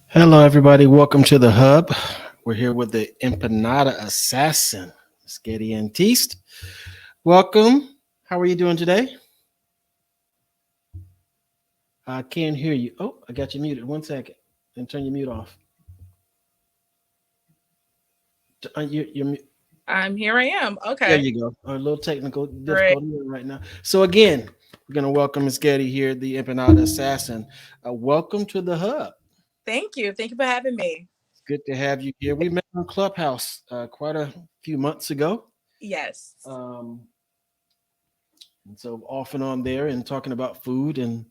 Hello, everybody. Welcome to the Hub. We're here with the Empanada Assassin, Miss Guetty Antiste. Welcome. How are you doing today? I can't hear you. Oh, I got you muted. One second. And turn your mute off. You're Here I am. there Okay, you go. A little technical great. difficulty right now. So again, we're going to welcome Miss Guetty here, the Empanada Assassin. Welcome to the Hub. Thank you. Thank you for having me. It's good to have you here. We met on Clubhouse quite a few months ago. Yes. Um, and so off and on there and talking about food and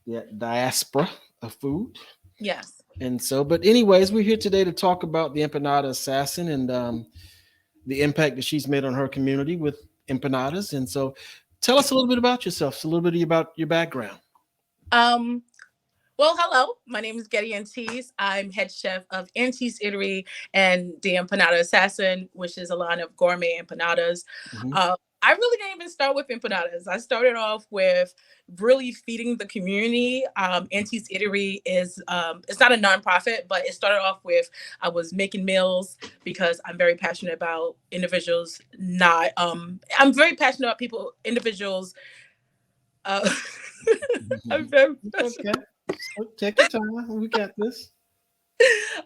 the diaspora of food. Yes. And so, but anyways, we're here today to talk about the Empanada Assassin and the impact that she's made on her community with empanadas. And so, tell us a little bit about yourself, a little bit about your background. Um, well, hello. My name is Guetty Antiste. I'm head chef of Antiste Eatery and the Empanada Assassin, which is a line of gourmet empanadas. Hmm. I really didn't even start with empanadas. I started off with really feeding the community. Antiste Eatery is it's not a nonprofit, but it started off with I was making meals because I'm very passionate about individuals. Not I'm very passionate about people, individuals. Uh, I'm very It's passionate. okay. Take your time. We got this.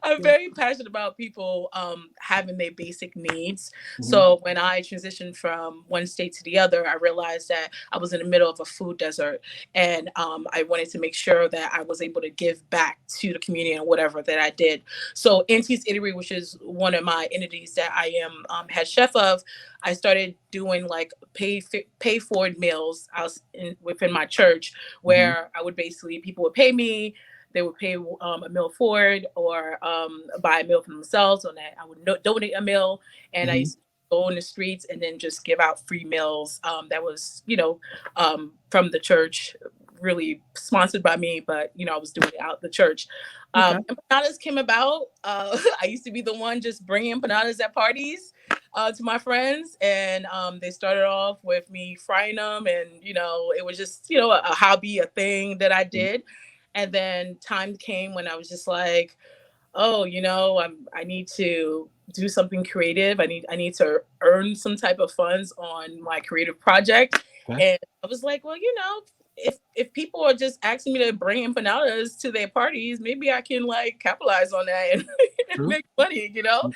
I'm very passionate about people having their basic needs. Hmm. So when I transitioned from one state to the other, I realized that I was in the middle of a food desert, and I wanted to make sure that I was able to give back to the community and whatever that I did. So Antiste Eatery, which is one of my entities that I am head chef of, I started doing like pay forward meals. I was within my church Hmm. where I would basically people would pay me, they would pay a meal forward or buy a meal for themselves, or that I would donate a meal. And I Hmm. used to go in the streets and then just give out free meals. That was, from the church, really sponsored by me, but I was doing it out the church. Okay. Empanadas came about. I used to be the one just bringing empanadas at parties to my friends, and they started off with me frying them, and it was just a hobby, a thing that I did. And then time came when I was just like, oh, I need to do something creative. I need to earn some type of funds on my creative project. Okay. And I was like, well, if people are just asking me to bring empanadas to their parties, maybe I can like capitalize on that and, and True. make money.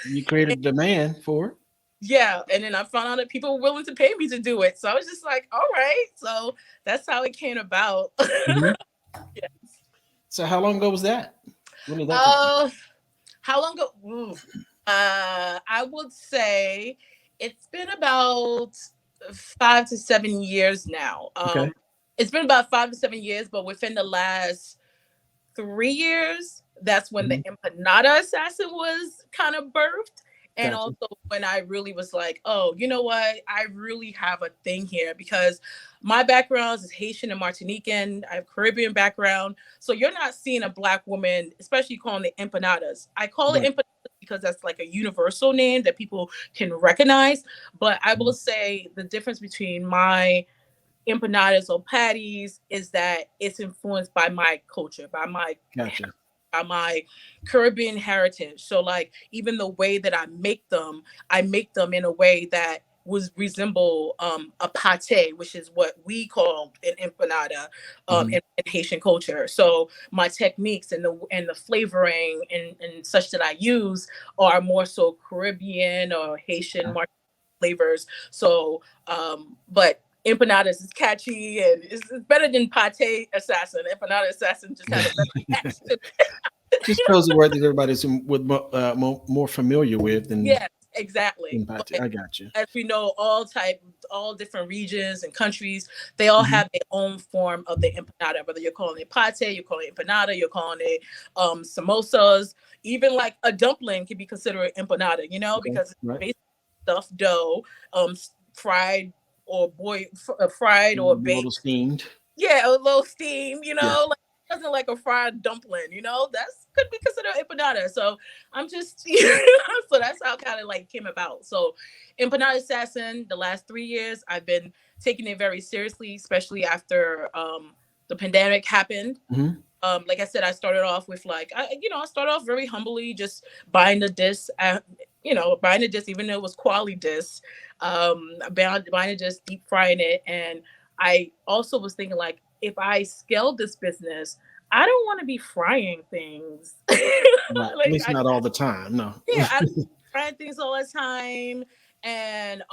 You created demand for it. Yeah. And then I found out that people were willing to pay me to do it. So I was just like, all right. So that's how it came about. Hmm. Yeah. So, how long ago was that? When did that take? Uh, how long ago? Ooh. I would say it's been about 5 to 7 years now. Okay. It's been about 5 to 7 years, but within the last 3 years, that's when the Hmm. Empanada Assassin was kind of birthed. And Gotcha. also when I really was like, oh, you know what? I really have a thing here because my background is Haitian and Martinican. I have Caribbean background. So you're not seeing a black woman, especially calling it empanadas. I call it Right. empanadas because that's like a universal name that people can recognize. But I will say the difference between my empanadas or patties is that it's influenced by my culture, Gotcha. by my Caribbean heritage. So like even the way that I make them in a way that was resemble a pate, which is what we call an empanada Hmm. in Haitian culture. So my techniques and the flavoring and such that I use are more so Caribbean or Haitian flavors. So, but empanadas is catchy and it's better than pate assassin. Empanada assassin just has a better accent. Just chose a word that everybody's with more familiar with Yes, exactly. than pate. But I got you. as we know, all different regions and countries, they all Hmm. have their own form of the empanada. Whether you're calling it pate, you're calling it empanada, you're calling it samosas, even like a dumpling can be considered empanada. Okay. Because it's Right. basically stuffed dough, fried or fried or A little baked. steamed. Yeah, a little steam, Yeah. like doesn't like a fried dumpling, that's could be considered empanada. So I'm just so that's how kind of like came about. So Empanada Assassin, the last 3 years, I've been taking it very seriously, especially after the pandemic happened. Mhm. Like I said, I started off with I started off very humbly, just buying the disc, buying the disc, even though it was quality disc, buying the disc, deep frying it. And I also was thinking, like, if I scale this business, I don't want to be frying things. Right. At like least I not all the time. No. Yeah, I trying things all the time. And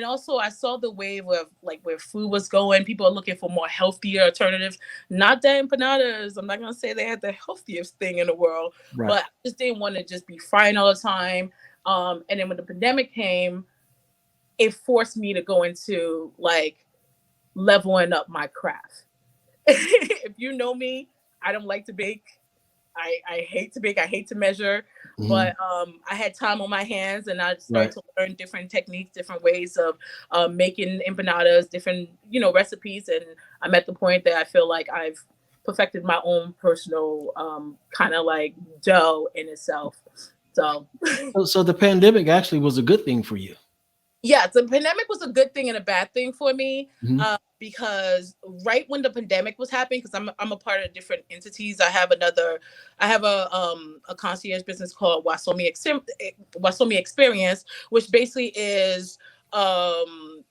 also I saw the wave of like where food was going. People are looking for more healthier alternatives. Not that empanadas, I'm not gonna say they had the healthiest thing in the world, Right. but I just didn't want to just be frying all the time. And then when the pandemic came, it forced me to go into like leveling up my craft. If you know me, I don't like to bake. I hate to bake. I hate to measure, but Mhm. I had time on my hands, and I started Right. to learn different techniques, different ways of making empanadas, different recipes, and I'm at the point that I feel like I've perfected my own personal kind of like dough in itself. So So the pandemic actually was a good thing for you. yeah, the pandemic was a good thing and a bad thing for me, Mhm. because right when the pandemic was happening, because I'm a part of different entities. I have a concierge business called Wasomi Experience, which basically is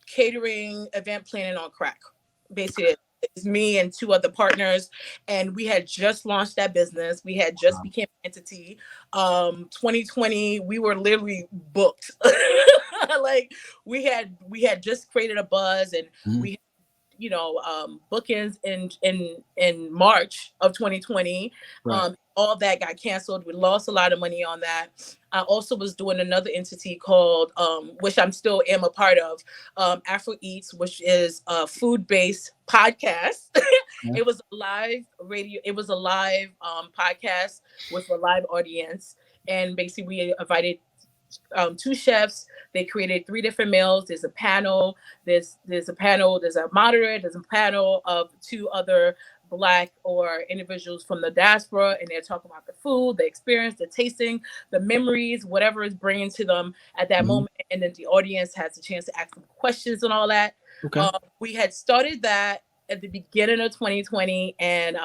catering, event planning on crack. Basically, it's me and two other partners, and we had just launched that business. We had just became an entity. 2020, we were literally booked. Like we had just created a buzz, and Mhm. we had, bookings in March of 2020. Right. All that got canceled. We lost a lot of money on that. I also was doing another entity called, which I'm still am a part of, Afro Eats, which is a food-based podcast. Okay. It was a live radio. It was a live podcast with a live audience, and basically we invited two chefs. They created three different meals. There's a panel. There's a panel. There's a moderator. There's a panel of two other Black or individuals from the diaspora, and they're talking about the food, the experience, the tasting, the memories, whatever is bringing to them at that Mhm. moment. And then the audience has a chance to ask them questions and all that. Okay. We had started that at the beginning of 2020, and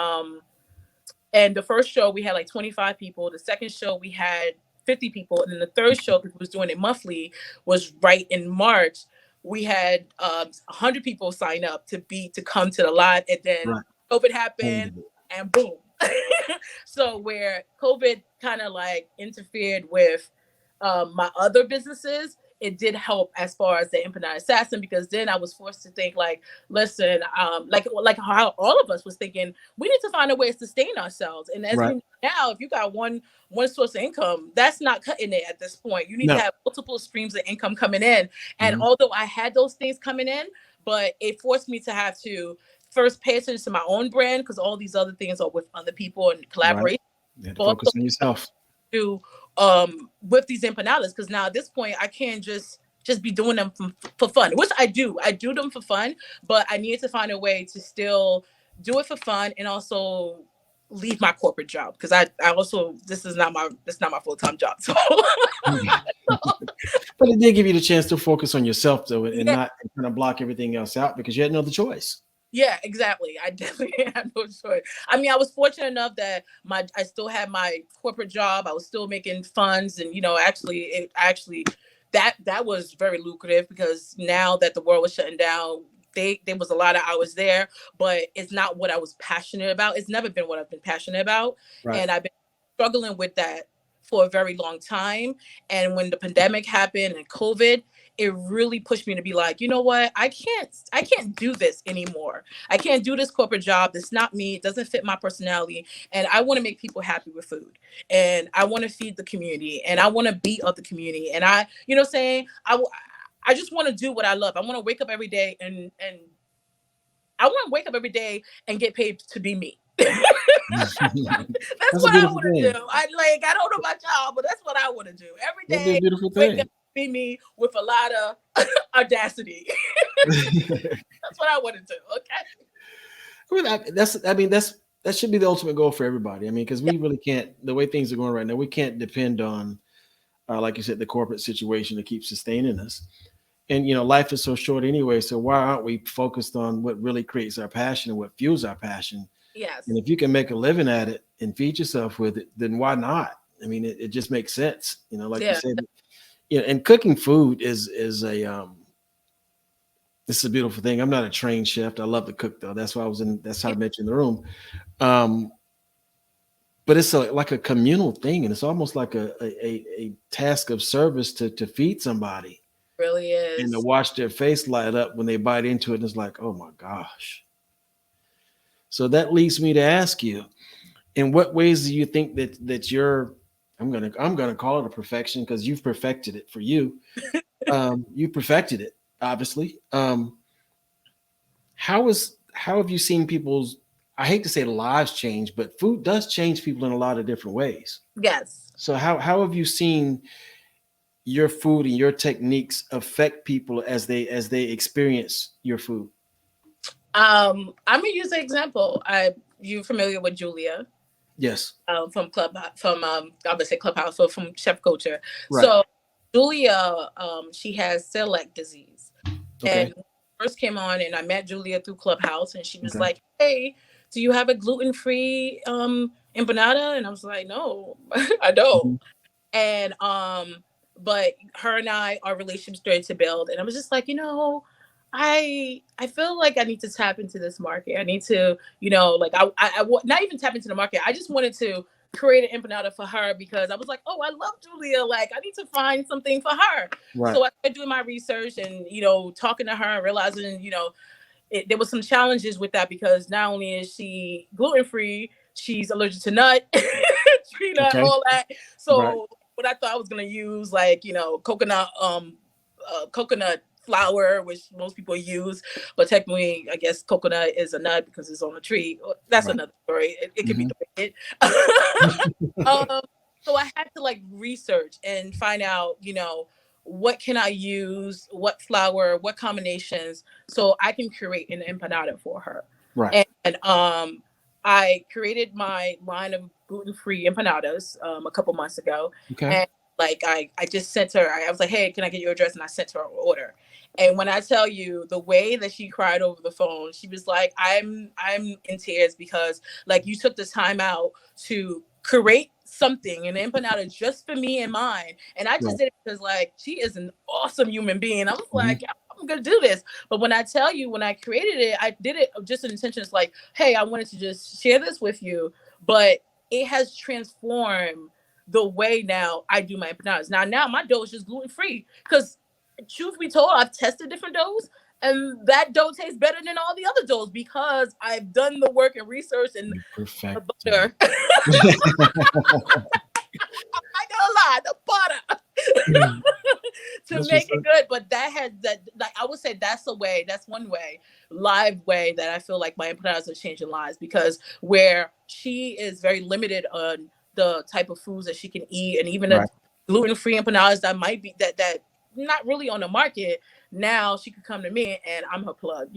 the first show we had like 25 people. The second show we had 50 people, and then the third show, because we was doing it monthly, was right in March. We had 100 people sign up to come to the live, and then Right. COVID happened, End of it. and boom. So where COVID kind of like interfered with my other businesses, it did help as far as the Empanada Assassin, because then I was forced to think like, listen, like how all of us was thinking, we need to find a way to sustain ourselves. And as we Right. know now, if you got one source of income, that's not cutting it at this point. You need to No. have multiple streams of income coming in. And Mhm. although I had those things coming in, but it forced me to have to first pay attention to my own brand, because all these other things are with other people and Right. collaboration. You had to But focus also on yourself. do with these empanadas, because now at this point I can't just be doing them for fun, which I do them for fun, but I need to find a way to still do it for fun and also leave my corporate job, because I also this is not my full-time job. So But it did give you the chance to focus on yourself though, and yeah, not kind of block everything else out because you had no other choice. yeah, exactly. I definitely had no choice. I mean, I was fortunate enough that my I still had my corporate job. I was still making funds, and actually that was very lucrative, because now that the world was shutting down, there was a lot of hours there, but it's not what I was passionate about. It's never been what I've been passionate about, Right. and I've been struggling with that for a very long time. And when the pandemic happened and COVID, it really pushed me to be like, you know what? I can't do this anymore. I can't do this corporate job. It's not me. It doesn't fit my personality. And I want to make people happy with food. And I want to feed the community. And I want to be of the community. And what I'm saying, I just want to do what I love. I want to wake up every day and I want to wake up every day and get paid to be me. That's That's a what I beautiful want to thing. do. I don't know about y'all, but that's what I want to do. Every That'd be a day, beautiful wake up, thing. be me with a lot of audacity. That's what I want to do. Okay. I mean, that should be the ultimate goal for everybody. I mean, because Yeah. we really can't, the way things are going right now, we can't depend on, like you said, the corporate situation to keep sustaining us. And life is so short anyway. So why aren't we focused on what really creates our passion and what fuels our passion? And Yes, if you can make a living at it and feed yourself with it, then why not? I mean, it just makes sense. Like you yeah, said, and cooking food is a it's a beautiful thing. I'm not a trained chef. I love to cook though. That's why I was in. That's how I it met you in the room. Um, but it's like a communal thing, and it's almost like a task of service to feed somebody really and to is. watch their face light up when they bite into it. And it's like, oh my gosh. So that leads me to ask you, in what ways do you think that you're I'm gonna call it a perfection because you've perfected it for you. You perfected it, obviously. How have you seen people's, I hate to say lives change, but food does change people in a lot of different ways. Yes. So how have you seen your food and your techniques affect people as they experience your food? I'm gonna use an example. You familiar with Julia Yes. from Club from I would say Clubhouse, so from Chef Culture. Right. So Julia, she has celiac disease, and Okay. when I first came on, and I met Julia through Clubhouse, and she was Okay. like, "Hey, do you have a gluten free empanada?" And I was like, "No, I don't." Mhm. And but her and I, our relationship started to build, and I was just like, I feel like I need to tap into this market. I need to, like not even tap into the market. I just wanted to create an empanada for her because I was like, oh, I love Julia. Like I need to find something for her. Right. So I started doing my research and talking to her and realizing there was some challenges with that because not only is she gluten free, she's allergic to nut, tree nut, Okay. all that. Right. So what I thought I was gonna use, like coconut flour, which most people use, but technically, I guess coconut is a nut because it's on a tree. That's Right. another story. It could be Hmm. debated. um, so I had to like research and find out, what can I use, what flour, what combinations, so I can create an empanada for her. Right. And I created my line of gluten-free empanadas a couple months ago, Okay. and like I just sent her. I was like, "Hey, can I get your address?" And I sent her an order. And when I tell you the way that she cried over the phone, she was like, I'm in tears because like you took the time out to create something an empanada just for me and mine, and I just Right. did it because like she is an awesome human being. I was Hmm. like, I'm gonna do this. But when I tell you, when I created it, I did it just an intention. It's like, hey, I wanted to just share this with you, but it has transformed the way now I do my empanadas. Now my dough is just gluten free because, truth be told, I've tested different doughs, and that dough tastes better than all the other doughs because I've done the work and research and You the perfected butter. I gonna lie, the butter it. to That's make what's it up. good. But that had that like I would say that's a way, that's one way, live way that I feel like my empanadas are changing lives because where she is very limited on the type of foods that she can eat and even the Right. gluten free empanadas that might be that not really on the market. Now she could come to me and I'm her plug,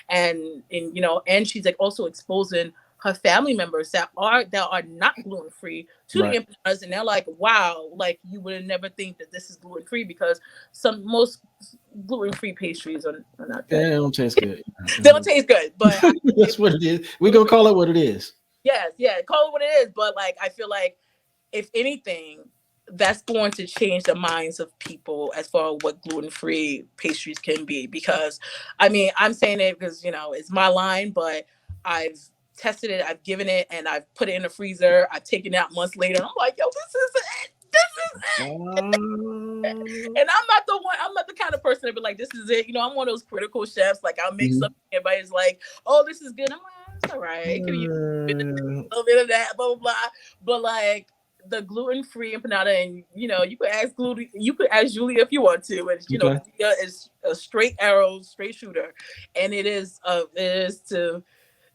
and she's like also exposing her family members that are not gluten free to the Right. empanadas, and they're like, "Wow, like you would never think that this is gluten free because most gluten free pastries are not Yeah, that it don't taste good. they don't taste good." But That's what it is. We're gonna call it what it is. yes, yeah, call it what it is. But like, I feel like if anything, that's going to change the minds of people as far as what gluten-free pastries can be. Because, I mean, I'm saying it because it's my line, but I've tested it, I've given it, and I've put it in the freezer. I've taken it out months later. And I'm like, yo, this is it. This is Uh, and I'm not the one. I'm not the kind of person to be like, "This is it." I'm one of those critical chefs. Like, I'll make mhm. something. Everybody's like, "Oh, this is good." I'm like, "It's all right. It could use a little bit of that, blah blah blah." But like the gluten free empanada, and you could ask Julia if you want to, and Okay. Julia is a straight arrow, straight shooter, and it is to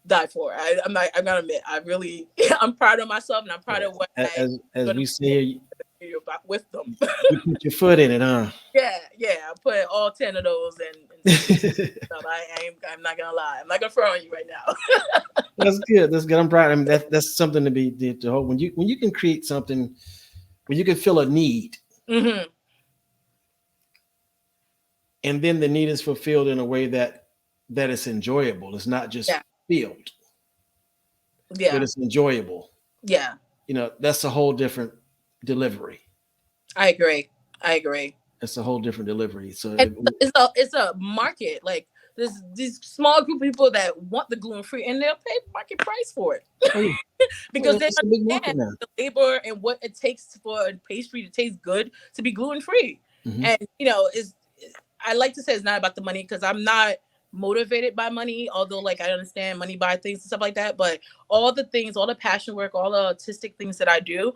die for. I'm gonna admit, I really, I'm proud of myself, and I'm proud Yeah. of what I'm As gonna we say be about with them. you put your foot in it, huh? Yeah, yeah. I put all 10 of those in some stuff. I'm not gonna lie. I'm not gonna front on you right now. That's good. That's good. I'm proud. I mean, that's something to hold. When you can create something, when you can fill a need, Hmm. and then the need is fulfilled in a way that it's enjoyable. It's not just Yeah. filled, but Yeah. it's enjoyable. Yeah. That's a whole different delivery. I agree. I agree. It's a whole different delivery. So And it's a market. Like there's these small group of people that want the gluten free, and they'll pay market price for it oh yeah, because they it's a big market understand now. the labor and what it takes for a pastry to taste good to be gluten free. Hmm. And is I like to say it's not about the money because I'm not motivated by money, although like I understand money buy things and stuff like that. But all the things, all the passion work, all the artistic things that I do,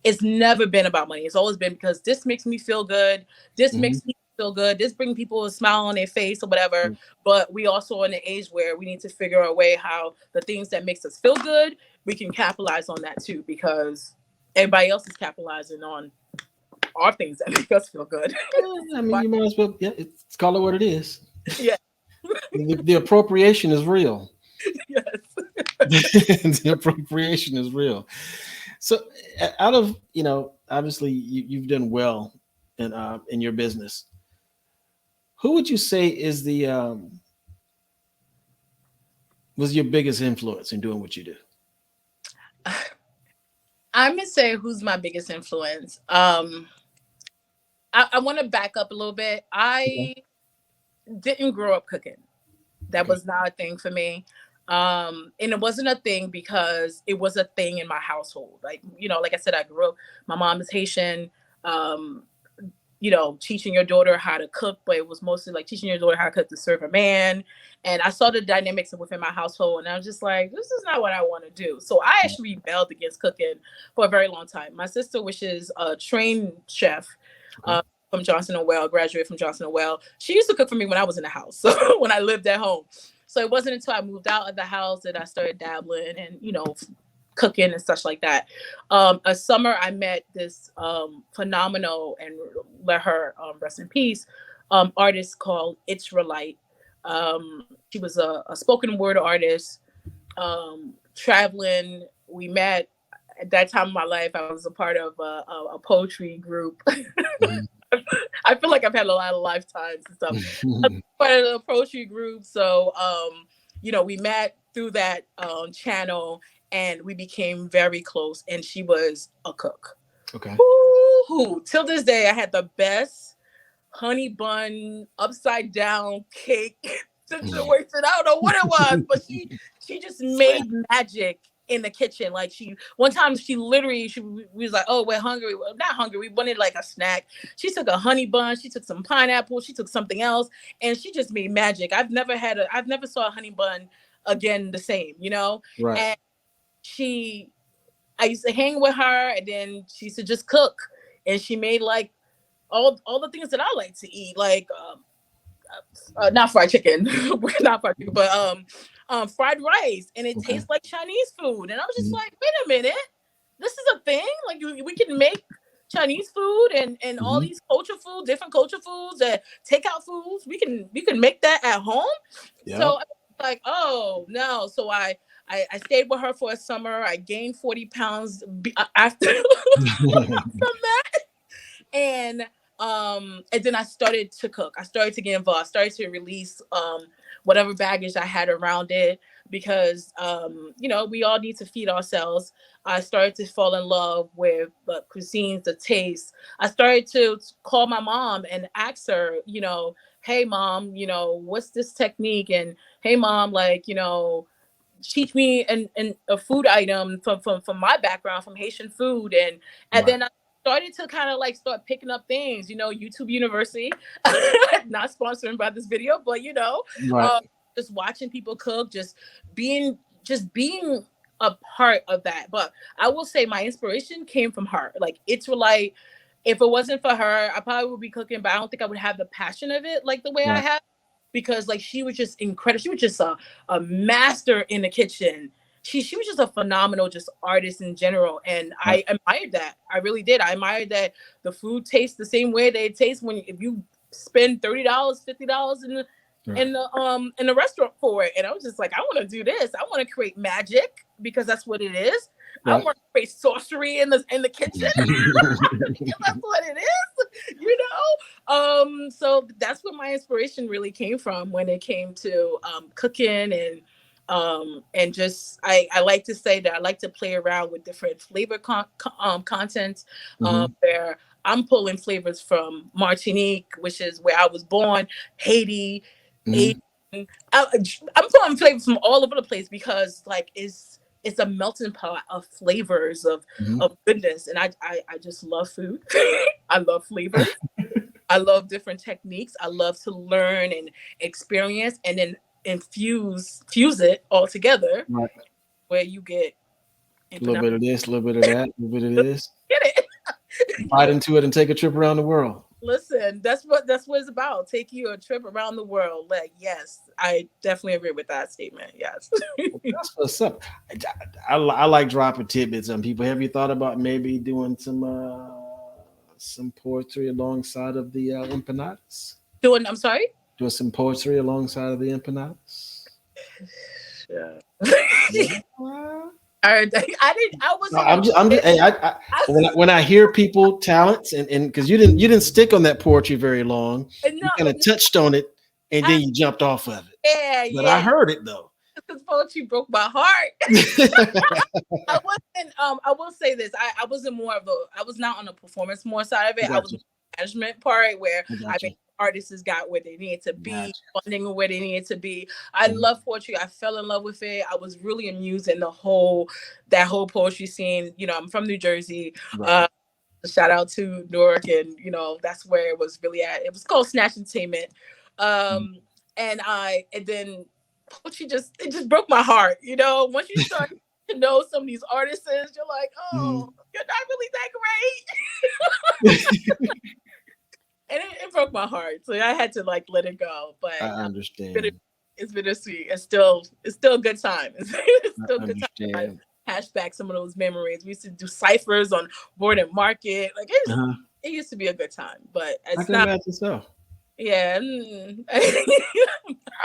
it's never been about money. It's always been because this makes me feel good. This Hmm. makes me feel good. This brings people a smile on their face or whatever. But we also in an age where we need to figure a way how the things that makes us feel good, we can capitalize on that too, because everybody else is capitalizing on our things that make us feel good. I mean, you might as well. Yeah, it's call it what it is. Yeah. The appropriation is real. Yes. The appropriation is real. So, out of obviously you've done well in your business. Who would you say is the was your biggest influence in doing what you do? I'm gonna say who's my biggest influence. I want to back up a little bit. Okay. I didn't grow up cooking. That Okay. was not a thing for me. And it wasn't a thing because it was a thing in my household. Like, like I said, I grew up, my mom is Haitian. Um, teaching your daughter how to cook, but it was mostly like teaching your daughter how to cook to serve a man. And I saw the dynamics within my household, and I was just like, this is not what I want to do. So I actually rebelled against cooking for a very long time. My sister, which is a trained chef, Okay. uh, from Johnson and Well, graduate from Johnson and Well. She used to cook for me when I was in the house, so when I lived at home. So it wasn't until I moved out of the house that I started dabbling and cooking and such like that. A summer I met this phenomenal, and let her rest in peace, artist called Israelite. She was a spoken word artist, traveling. We met at that time of my life. I was a part of a poetry group. Mhm. I feel like I've had a lot of lifetimes and stuff. I was part of the poetry group, so we met through that channel, and we became very close. And she was a cook. Okay. Woo-hoo. Till this day, I had the best honey bun upside down cake situation. I don't know what it was, but she just made magic in the kitchen. Like one time she literally we was like, oh, we're hungry. Well, not hungry. We wanted like a snack. She took a honey bun. She took some pineapple. She took something else, and she just made magic. I've never saw a honey bun again the same. Right. And I used to hang with her, and then she used to just cook, and she made like all the things that I like to eat, like not fried chicken, not fried chicken, but fried rice, and it Okay. tastes like Chinese food. And I was just Mhm. like, wait a minute, this is a thing. Like we can make Chinese food and all Mhm. these different culture foods, takeout foods. We can make that at home. So Yep. I was like, oh no. So I stayed with her for a summer. I gained 40 pounds after from that. And then I started to cook. I started to get involved. I started to release whatever baggage I had around it, because we all need to feed ourselves. I started to fall in love with the cuisines, the taste. I started to call my mom and ask her, hey mom, what's this technique? And hey mom, like, teach me an a food item from my background, from Haitian food. And Right. then I started to kind of like start picking up things, YouTube University. Not sponsored by this video, but Right. uh, just watching people cook, being just being a part of that. But I will say my inspiration came from her. Like, it's like, if it wasn't for her, I probably would be cooking, but I don't think I would have the passion of it like the way I Right. have, because like she was just incredible. She was just a master in the kitchen. She was just a phenomenal just artist in general, and Right. I admired that. I really did. I admired that the food tastes the same way they taste if you spend $30, $50 Right. in the restaurant for it. And I was just like, I want to do this. I want to create magic, because that's what it is. I Right. want to create sorcery in the kitchen. That's what it is, you know. So that's where my inspiration really came from when it came to cooking and just I like to say that I like to play around with different flavor content Hmm. where I'm pulling flavors from Martinique, which is where I was born, Haiti, Hmm. Asian. I'm pulling flavors from all over the place because like it's a melting pot of flavors Hmm. of goodness, and I just love food. I love flavors. I love different techniques. I love to learn and experience, and then fuse it all together, Right. where you get A little empanada. bit of this, a little bit of that, a little bit of this. Get it? Bite into it and take a trip around the world. Listen, that's what it's about. Take you a trip around the world. Like, yes, I definitely agree with that statement. Yes. That's what's up. I like dropping tidbits on people. Have you thought about maybe doing some poetry alongside of the empanadas? Doing. I'm sorry. Doing some poetry alongside of the empanadas? Yeah. Yeah. I didn't. I No, wasn't gonna. I'm just, hey, I, when I hear people talents and because you didn't stick on that poetry very long, no, you kind of touched on it and I, then you jumped off of it. yeah, But I yeah. heard it though. Because poetry broke my heart. I wasn't. I will say this. I wasn't more of a. I was not on the performance more side of I it. I got was you. on the management part where I I got made you. artists got where they needed to Got be, funding where they needed to be. I you. love poetry. I fell in love with it. I was really amused in that whole poetry scene. You know, I'm from New Jersey. Right. Uh, Shout out to Newark, and that's where it was really at. It was called Snatch Entertainment. Mhm. And then poetry just broke my heart. Once you start to know some of these artists, you're like, oh, Mhm. you're not really that great. And it broke my heart. So I had to like let it go. But I bitter- understand. it's bittersweet. It's still a good time. It's I still a good time. I understand. hash back some of those memories. We used to do ciphers on Board and Market. Like Uh-huh. it used to be a good time. But I it's can not. imagine so. Yeah.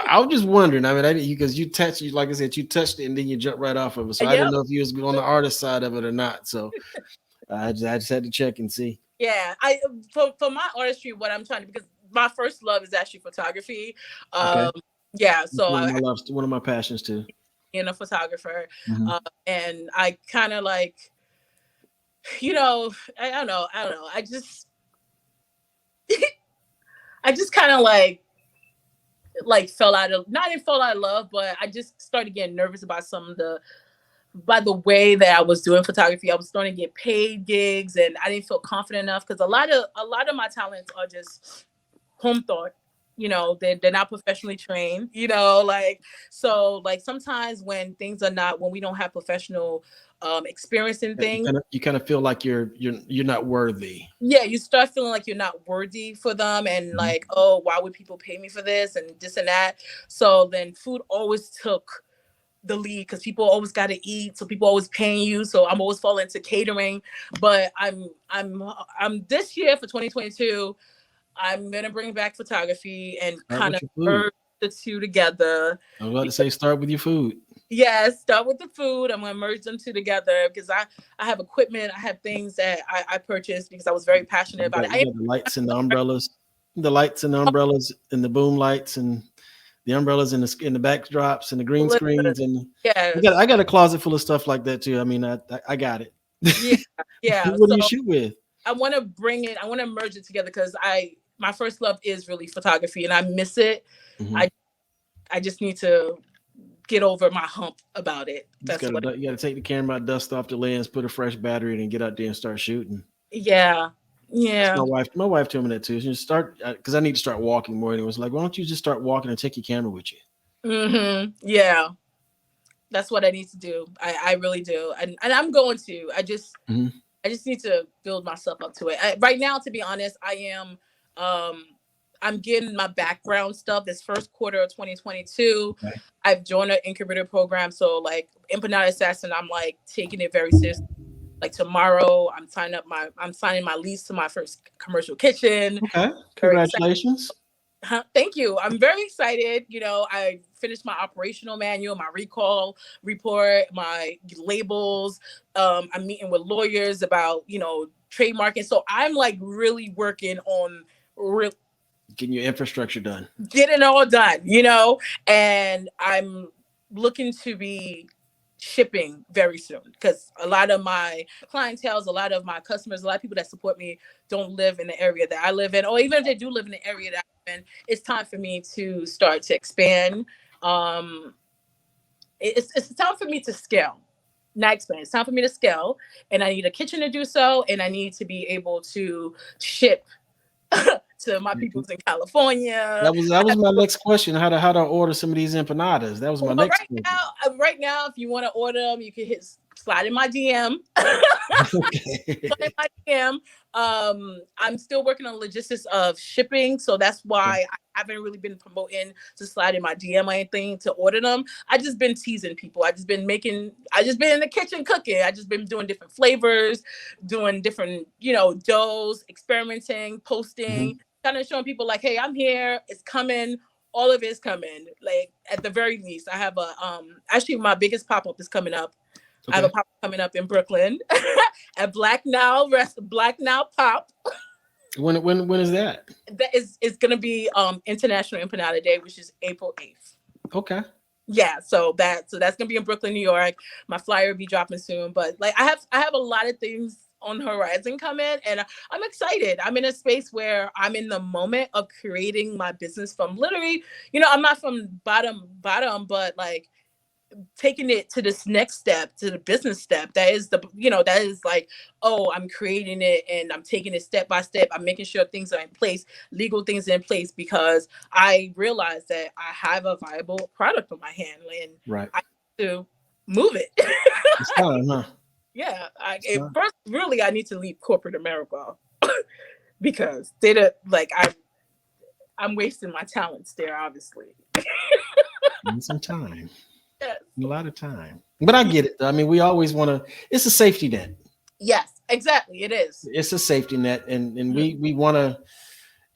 I was just wondering. I mean, because you touched, like I said, you touched it and then you jumped right off of it. So I didn't Yep. know if you was on the artist side of it or not. So I just had to check and see. Yeah. For my artistry, what I'm trying to, because my first love is actually photography. Okay, Um. Yeah. it's So one of I my loves, one of my passions too. am a photographer, Hmm. and I kind of like, I don't know. I don't know. I just kind of like fell out of not even fell out of love, but I just started getting nervous about some of the by the way that I was doing photography. I was starting to get paid gigs, and I didn't feel confident enough because a lot of my talents are just home thought. They're not professionally trained. Like so like sometimes when we don't have professional experience in You things, kind of you kind of feel like you're not worthy. yeah, you start feeling like you're not worthy for them, and Mhm. like, oh, why would people pay me for this and this and that. So then food always took the lead because people always got to eat, so people always paying you, so I'm always falling into catering. But I'm this year for 2022, I'm gonna bring back photography and Start kind with of your food. merge the two together. I was about to say start with your food. Yeah, start with the food. I'm gonna merge them two together because I have equipment, I have things that I purchased because I was very passionate You about got it. you got the lights and the umbrellas and the boom lights and the umbrellas and the backdrops and the green Listen, screens and yes, I got a closet full of stuff like that too. I mean, I got it. yeah, yeah. What do So you shoot with? I want to bring it. I want to merge it together because my first love is really photography, and I miss it. Hmm. I I just need to get over my hump about it. Just That's what. you got to take the camera out, dust off the lens, put a fresh battery in, and get out there and start shooting. Yeah, That's yeah. my wife. My wife told me that too. She just start because I need to start walking more. And it was like, why don't you just start walking and take your camera with you? Yeah. That's what I need to do. I really do, and I'm going to. Hmm. I just need to build myself up to it. Right now, to be honest, um I'm getting my background stuff. This first quarter of 2022, Okay. I've joined an incubator program. So like Empanada Assassin, I'm like taking it very seriously. Like tomorrow, I'm signing my lease to my first commercial kitchen. Okay. Very excited. Congratulations. Thank you. I'm very excited. I finished my operational manual, my recall report, my labels. I'm meeting with lawyers about, trademarking. So I'm like really working on re- Getting your infrastructure done. getting it all done, and I'm looking to be shipping very soon because a lot of my clientels, a lot of my customers, a lot of people that support me don't live in the area that I live in, or even if they do live in the area that I'm in, it's time for me to start to expand. Um, it's time for me to scale. Not expand. It's time for me to scale, and I need a kitchen to do so, and I need to be able to ship to my peoples in California. That was my next question. How to order some of these empanadas? That was my Well, next question. right now, if you want to order them, you can slide in my DM. Okay. Slide in my DM. I'm still working on logistics of shipping, so that's why I haven't really been promoting to slide in my DM or anything to order them. I just been teasing people. I just been in the kitchen cooking. I just been doing different flavors, doing different, doughs, experimenting, Mhm. posting, kind of showing people like, hey, I'm here. It's coming. All of it is coming. Like at the very least, I have a actually my biggest pop-up is coming up. I have a Okay. pop coming up in Brooklyn at Black Now Pop. When is that? That is gonna be International Empanada Day, which is April 8th. Okay. Yeah, so that's gonna be in Brooklyn, New York. My flyer will be dropping soon, but like I have a lot of things on the horizon coming, and I'm excited. I'm in a space where I'm in the moment of creating my business from literally, I'm not from bottom, but like taking it to this next step, to the business step. That is like, oh, I'm creating it and I'm taking it step by step. I'm making sure things are in place, legal things in place, because I realize that I have a viable product on my hand and Right. I need to move it. It's time, huh? Yeah, It's time. first really I need to leave corporate America because they don't like I'm wasting my talents there, obviously. Need some time. Yes. A lot of time. But I get it. I mean, we always want to. It's a safety net. Yes, exactly. It is. It's a safety net, and Mhm. we want to,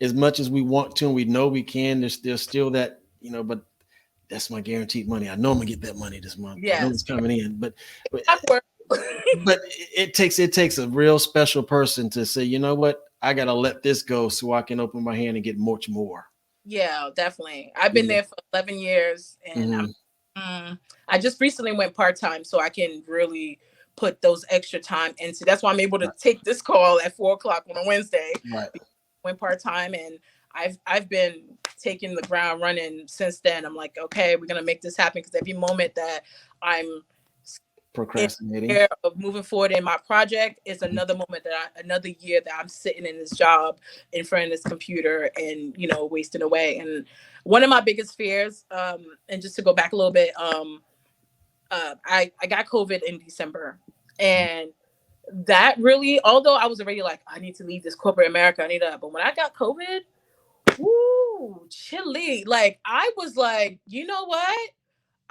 as much as we want to, and we know we can. There's still that, but that's my guaranteed money. I know I'm gonna get that money this month. I know it's Yes. coming in. But Awkward. but it takes a real special person to say, you know what, I gotta let this go so I can open my hand and get much more. Yeah, definitely. I've You been know? there for 11 years and Mhm. I just recently went part-time so I can really put those extra time into. That's why I'm able to Right. take this call at 4 o'clock on a Wednesday. Right. Went part-time and I've been taking the ground running since then. I'm like, okay, we're gonna make this happen because every moment that I'm in Procrastinating. year of moving forward in my project is Mhm. another moment another year that I'm sitting in this job in front of this computer and wasting away. And one of my biggest fears, and just to go back a little bit, I got COVID in December, and that really, although I was already like, I need to leave this corporate America, I need to, but when I got COVID, woo, chilly. Like I was like, you know what?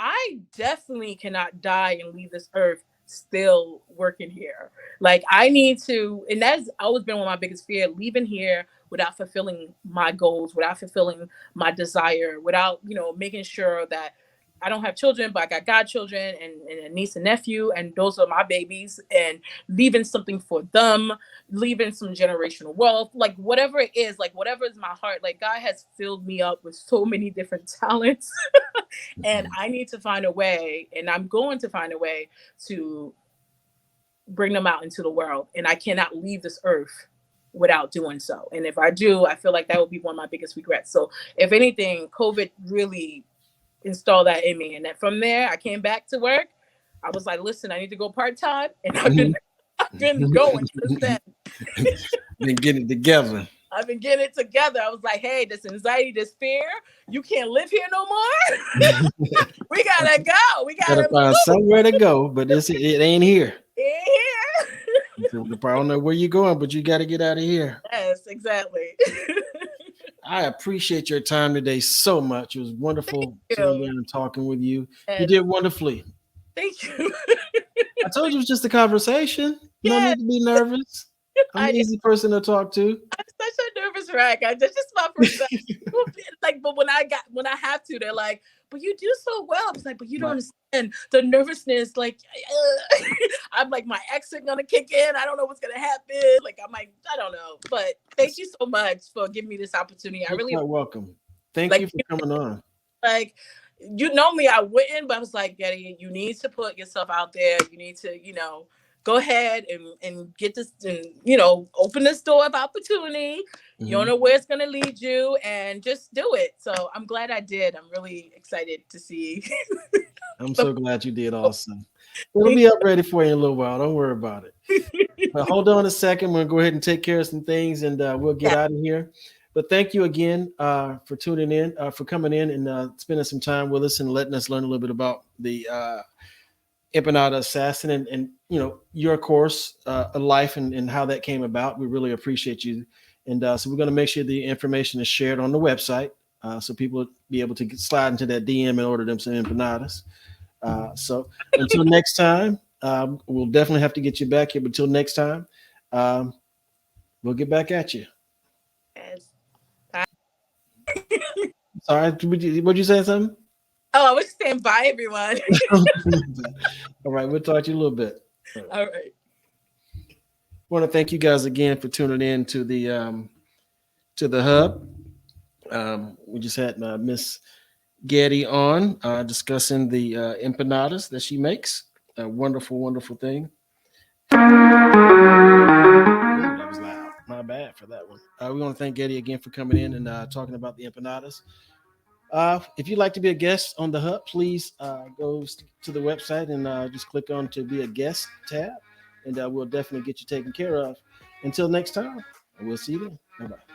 I definitely cannot die and leave this earth still working here. Like I need to, and that's always been one of my biggest fear, leaving here without fulfilling my goals, without fulfilling my desire, without, making sure that I don't have children, but I got godchildren and a niece and nephew, and those are my babies, and leaving something for them, leaving some generational wealth, like whatever it is, like whatever is my heart, like God has filled me up with so many different talents and Mhm. I need to find a way, and I'm going to find a way to bring them out into the world. And I cannot leave this earth without doing so. And if I do, I feel like that would be one of my biggest regrets. So, if anything, COVID really installed that in me. And that from there, I came back to work. I was like, listen, I need to go part time. And I've been, Mhm. I've been going since then. Then get it together. I've been getting it together. I was like, hey, this anxiety, this fear, you can't live here no more. We gotta go. We Gotta gotta find move somewhere to go, but it ain't here. in here. So I don't know where you're going, but you got to get out of here. Yes, exactly. I appreciate your time today so much. It was wonderful sitting You. down and talking with you. You And did wonderfully. thank you. I told you it was just a conversation. No Yes, need to be nervous. I'm I an am. easy person to talk to. I'm such a nervous just right, guys. That's just my perspective. Like, but when I have to, they're like, "But you do so well." I was like, "But you don't Right. understand the nervousness." Like, I'm like, my exit gonna kick in. I don't know what's gonna happen. Like, I'm like, I don't know. But thank you so much for giving me this opportunity. I You're really quite welcome. Thank like, you for coming on. like, you know me, I wouldn't, but I was like, Guetty, you need to put yourself out there. You need to, go ahead and get this and open this door of opportunity. You don't Mhm. know where it's gonna lead you, and just do it. So I'm glad I did. I'm really excited to see. I'm so glad you did also. It'll be up ready for you in a little while. Don't worry about it. But hold on a second. We're going to go ahead and take care of some things and we'll get Yeah. out of here. But thank you again for tuning in, for coming in and spending some time with us and letting us learn a little bit about the Empanada Assassin and your course of life and how that came about. We really appreciate you. And so we're going to make sure the information is shared on the website so people will be able to slide into that DM and order them some empanadas. So until next time, we'll definitely have to get you back here. But until next time, um, we'll get back at you. Yes. Sorry, would you say something? Oh, I was just saying bye, everyone. All right, we'll talk to you a little bit. All right. All right. Want to thank you guys again for tuning in to the hub. We just had Miss Guetty on discussing the empanadas that she makes. A wonderful, wonderful thing. Ooh, that was loud. My bad for that one. We want to thank Guetty again for coming in and talking about the empanadas. If you'd like to be a guest on the hub, please go to the website and just click on to be a guest tab, and we'll definitely get you taken care of. Until next time, we'll see you then. Bye bye.